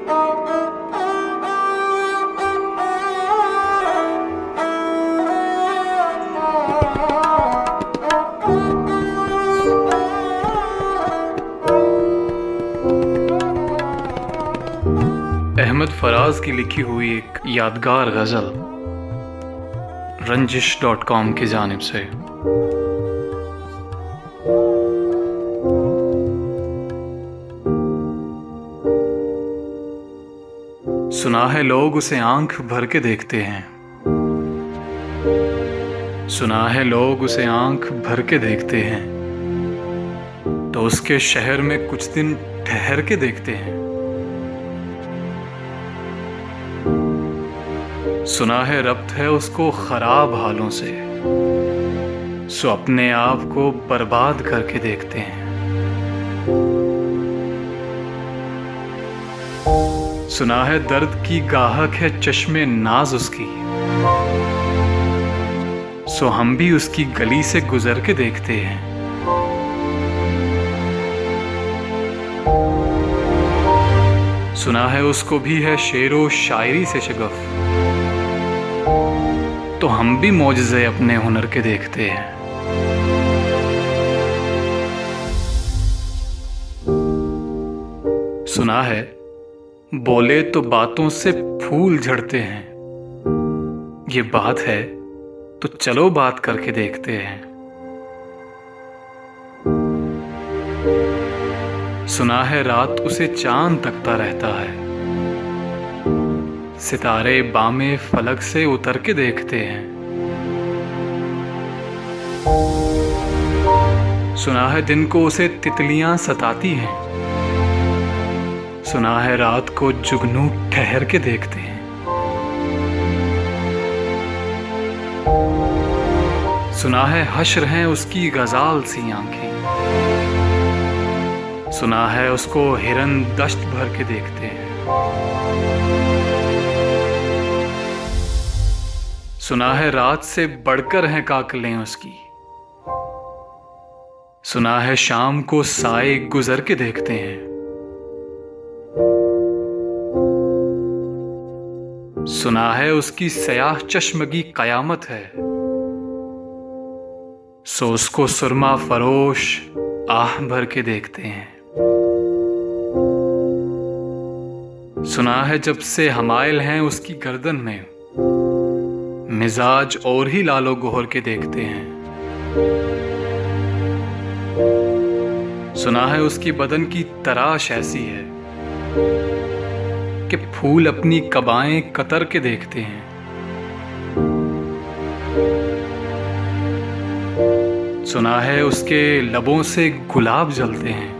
अहमद फराज की लिखी हुई एक यादगार गज़ल रंजिश.com की जानिब से। सुना है लोग उसे आंख भर के देखते हैं, सुना है लोग उसे आंख भर के देखते हैं, तो उसके शहर में कुछ दिन ठहर के देखते हैं। सुना है रब्त है उसको खराब हालों से, सो अपने आप को बर्बाद करके देखते हैं। सुना है दर्द की गाहक है चश्मे नाज उसकी, सो हम भी उसकी गली से गुजर के देखते हैं। सुना है उसको भी है शेरो शायरी से शगफ, तो हम भी मौजज़े अपने हुनर के देखते हैं। सुना है बोले तो बातों से फूल झड़ते हैं, ये बात है तो चलो बात करके देखते हैं। सुना है रात उसे चांद तकता रहता है, सितारे बामे फलक से उतर के देखते हैं। सुना है दिन को उसे तितलियां सताती हैं, सुना है रात को जुगनू ठहर के देखते हैं। सुना है हश्र हैं उसकी गजाल सी आंखें, सुना है उसको हिरन दश्त भर के देखते हैं। सुना है रात से बढ़कर हैं काकलें उसकी, सुना है शाम को साए गुजर के देखते हैं। सुना है उसकी सयाह चश्मगी कयामत है, सो उसको सुरमा फरोश आह भर के देखते हैं। सुना है जब से हमायल हैं उसकी गर्दन में, मिजाज और ही लालो गोहर के देखते हैं। सुना है उसकी बदन की तराश ऐसी है कि फूल अपनी कबाएं कतर के देखते हैं। सुना है उसके लबों से गुलाब जलते हैं,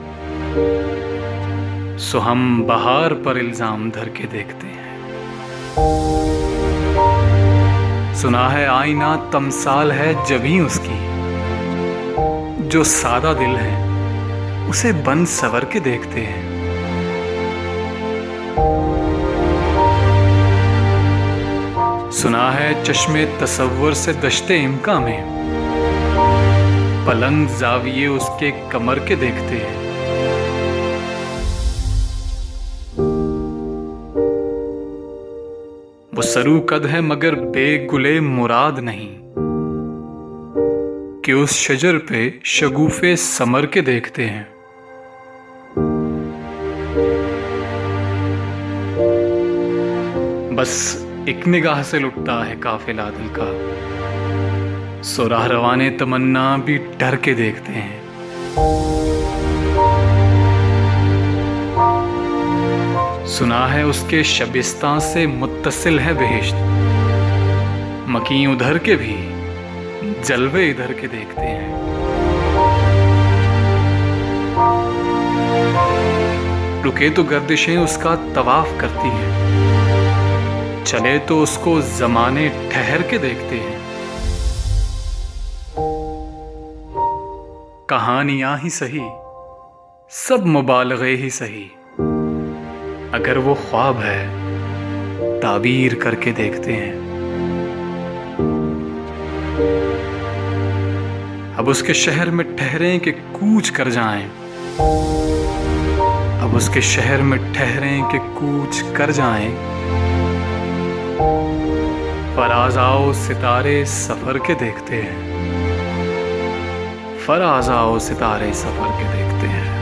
सो हम बहार पर इल्जाम धर के देखते हैं। सुना है आईना तमसाल है जबी उसकी, जो सादा दिल है उसे बन सवर के देखते हैं। सुना है चश्मे तसव्वुर से दश्ते इम्का में, पलंग जाविये उसके कमर के देखते हैं। वो सरू कद है मगर बेगुले मुराद नहीं, कि उस शजर पे शगुफे समर के देखते हैं। बस एक निगाह से लुटता है काफिला दिल का, सो राह रवाने तमन्ना भी डर के देखते हैं। सुना है उसके शबिस्तां से मुत्तसिल है बेहिश्त, मकी उधर के भी जलवे इधर के देखते हैं। रुके तो गर्दिशें उसका तवाफ करती हैं, चले तो उसको जमाने ठहर के देखते हैं। कहानियां ही सही, सब मुबालगे ही सही, अगर वो ख्वाब है ताबीर करके देखते हैं। अब उसके शहर में ठहरें कि कूच कर जाएं, अब उसके शहर में ठहरें कि कूच कर जाएं। फराज आओ सितारे सफर के देखते हैं, फराज आओ सितारे सफर के देखते हैं।